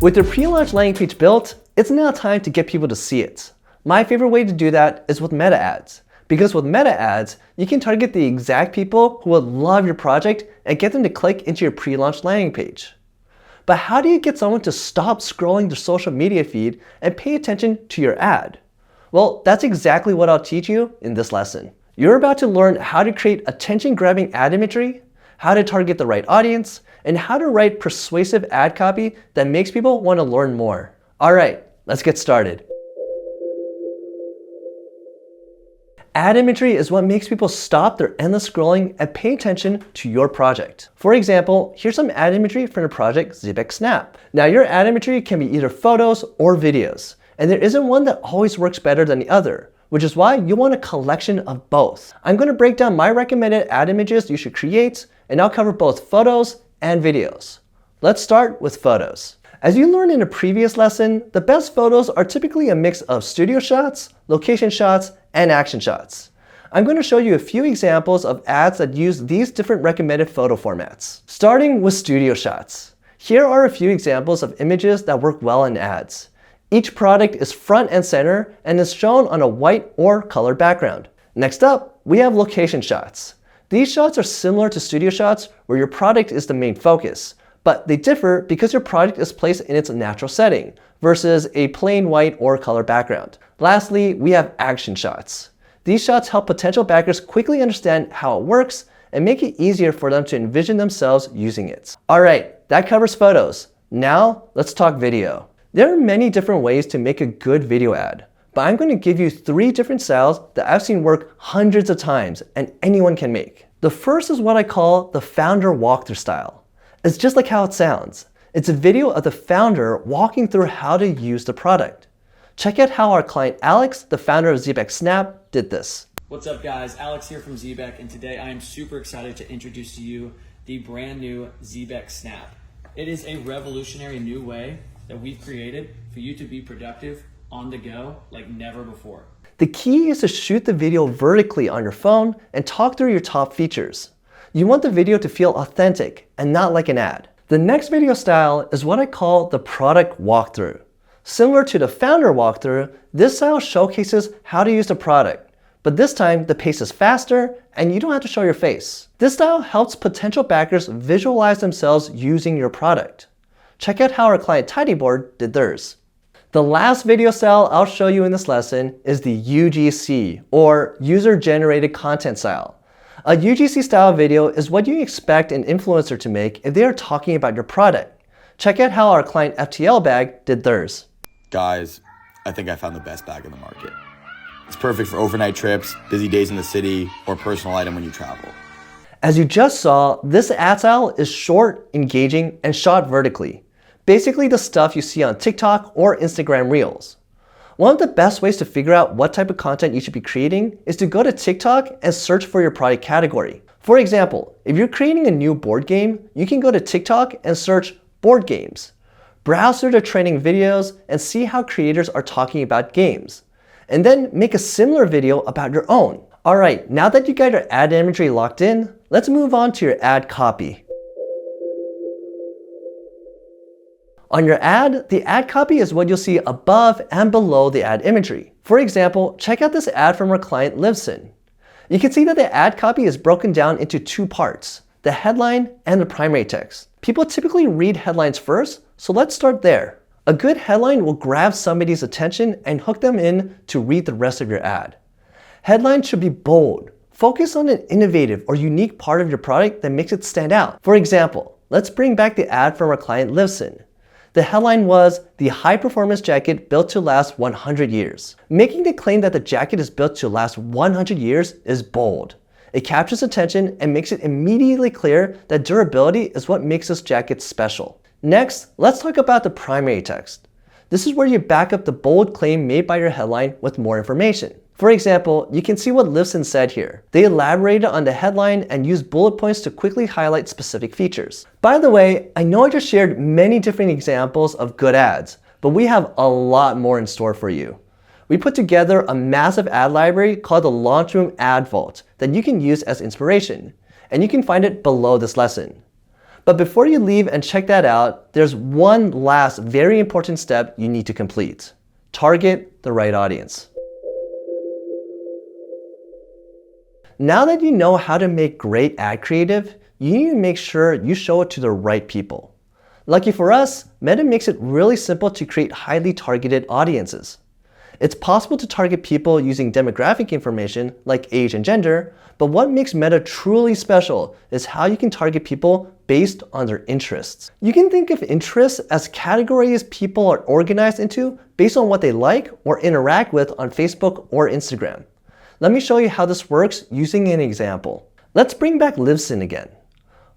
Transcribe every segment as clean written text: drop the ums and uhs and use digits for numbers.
With your pre-launch landing page built, it's now time to get people to see it. My favorite way to do that is with meta ads. Because with meta ads, you can target the exact people who would love your project and get them to click into your pre-launch landing page. But how do you get someone to stop scrolling their social media feed and pay attention to your ad? Well, that's exactly what I'll teach you in this lesson. You're about to learn how to create attention-grabbing ad imagery, how to target the right audience, and how to write persuasive ad copy that makes people want to learn more. All right, let's get started. Ad imagery is what makes people stop their endless scrolling and pay attention to your project. For example, here's some ad imagery from the project Zeebeck Snap. Now your ad imagery can be either photos or videos, and there isn't one that always works better than the other, which is why you want a collection of both. I'm going to break down my recommended ad images you should create, and I'll cover both photos and videos. Let's start with photos. As you learned in a previous lesson, the best photos are typically a mix of studio shots, location shots, and action shots. I'm going to show you a few examples of ads that use these different recommended photo formats. Starting with studio shots. Here are a few examples of images that work well in ads. Each product is front and center and is shown on a white or colored background. Next up, we have location shots. These shots are similar to studio shots where your product is the main focus, but they differ because your product is placed in its natural setting versus a plain white or color background. Lastly, we have action shots. These shots help potential backers quickly understand how it works and make it easier for them to envision themselves using it. All right, that covers photos. Now let's talk video. There are many different ways to make a good video ad, but I'm going to give you 3 different styles that I've seen work hundreds of times and anyone can make. The first is what I call the founder walkthrough style. It's just like how it sounds. It's a video of the founder walking through how to use the product. Check out how our client Alex, the founder of Zeebeck Snap, did this. What's up guys, Alex here from Zeebeck, and today I am super excited to introduce to you the brand new Zeebeck Snap. It is a revolutionary new way that we've created for you to be productive on the go like never before. The key is to shoot the video vertically on your phone and talk through your top features. You want the video to feel authentic and not like an ad. The next video style is what I call the product walkthrough. Similar to the founder walkthrough, this style showcases how to use the product, but this time the pace is faster and you don't have to show your face. This style helps potential backers visualize themselves using your product. Check out how our client Tidyboard did theirs. The last video style I'll show you in this lesson is the UGC, or User Generated Content style. A UGC style video is what you expect an influencer to make if they are talking about your product. Check out how our client FTL Bag did theirs. Guys, I think I found the best bag in the market. It's perfect for overnight trips, busy days in the city, or personal item when you travel. As you just saw, this ad style is short, engaging, and shot vertically. Basically the stuff you see on TikTok or Instagram Reels. One of the best ways to figure out what type of content you should be creating is to go to TikTok and search for your product category. For example, if you're creating a new board game, you can go to TikTok and search board games. Browse through the trending videos and see how creators are talking about games. And then make a similar video about your own. All right, now that you got your ad imagery locked in, let's move on to your ad copy. On your ad, the ad copy is what you'll see above and below the ad imagery. For example, check out this ad from our client Livson. You can see that the ad copy is broken down into 2 parts, the headline and the primary text. People typically read headlines first, so let's start there. A good headline will grab somebody's attention and hook them in to read the rest of your ad. Headlines should be bold. Focus on an innovative or unique part of your product that makes it stand out. For example, let's bring back the ad from our client Livson. The headline was, "The high-performance jacket built to last 100 years." Making the claim that the jacket is built to last 100 years is bold. It captures attention and makes it immediately clear that durability is what makes this jacket special. Next, let's talk about the primary text. This is where you back up the bold claim made by your headline with more information. For example, you can see what Livson said here. They elaborated on the headline and used bullet points to quickly highlight specific features. By the way, I know I just shared many different examples of good ads, but we have a lot more in store for you. We put together a massive ad library called the LaunchBoom Ad Vault that you can use as inspiration, and you can find it below this lesson. But before you leave and check that out, there's one last very important step you need to complete. Target the right audience. Now that you know how to make great ad creative, you need to make sure you show it to the right people. Lucky for us, Meta makes it really simple to create highly targeted audiences. It's possible to target people using demographic information like age and gender, but what makes Meta truly special is how you can target people based on their interests. You can think of interests as categories people are organized into based on what they like or interact with on Facebook or Instagram. Let me show you how this works using an example. Let's bring back Libsyn again.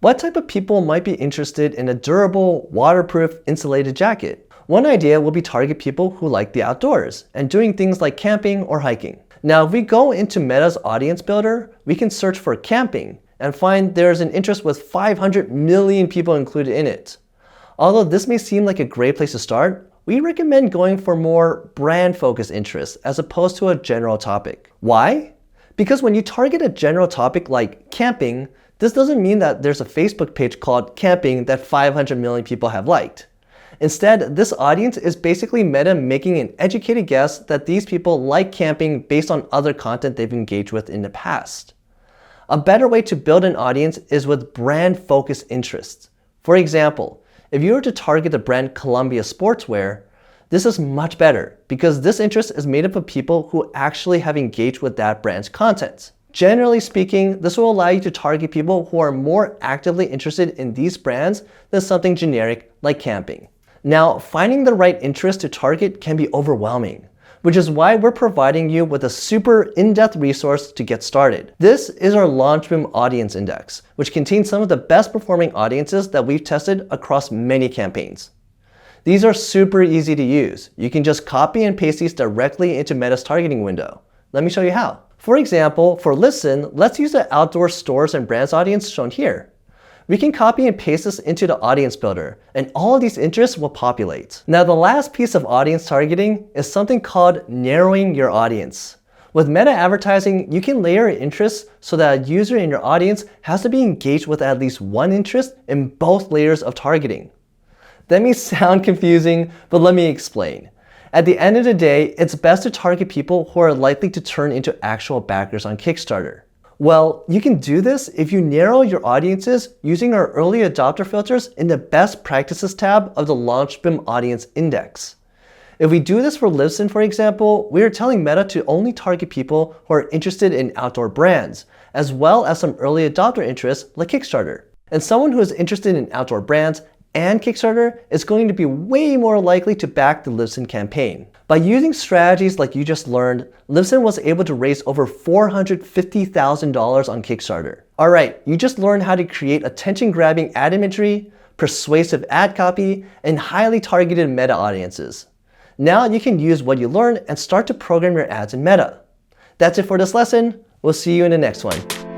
What type of people might be interested in a durable, waterproof, insulated jacket? One idea will be target people who like the outdoors and doing things like camping or hiking. Now, if we go into Meta's audience builder, we can search for camping and find there's an interest with 500 million people included in it. Although this may seem like a great place to start, we recommend going for more brand-focused interests as opposed to a general topic. Why? Because when you target a general topic like camping, this doesn't mean that there's a Facebook page called camping that 500 million people have liked. Instead, this audience is basically Meta making an educated guess that these people like camping based on other content they've engaged with in the past. A better way to build an audience is with brand-focused interests. For example, if you were to target the brand Columbia Sportswear, this is much better because this interest is made up of people who actually have engaged with that brand's content. Generally speaking, this will allow you to target people who are more actively interested in these brands than something generic like camping. Now, finding the right interest to target can be overwhelming, which is why we're providing you with a super in-depth resource to get started. This is our LaunchBoom Audience Index, which contains some of the best performing audiences that we've tested across many campaigns. These are super easy to use. You can just copy and paste these directly into Meta's targeting window. Let me show you how. For example, for Listen, let's use the outdoor stores and brands audience shown here. We can copy and paste this into the audience builder, and all of these interests will populate. Now, the last piece of audience targeting is something called narrowing your audience. With meta advertising, you can layer interests so that a user in your audience has to be engaged with at least one interest in both layers of targeting. That may sound confusing, but let me explain. At the end of the day, it's best to target people who are likely to turn into actual backers on Kickstarter. Well, you can do this if you narrow your audiences using our early adopter filters in the Best Practices tab of the LaunchBoom Audience Index. If we do this for Libsyn, for example, we are telling Meta to only target people who are interested in outdoor brands, as well as some early adopter interests like Kickstarter. And someone who is interested in outdoor brands and Kickstarter is going to be way more likely to back the Libsyn campaign. By using strategies like you just learned, Libsyn was able to raise over $450,000 on Kickstarter. Alright, you just learned how to create attention-grabbing ad imagery, persuasive ad copy, and highly targeted meta audiences. Now you can use what you learned and start to program your ads in Meta. That's it for this lesson. We'll see you in the next one.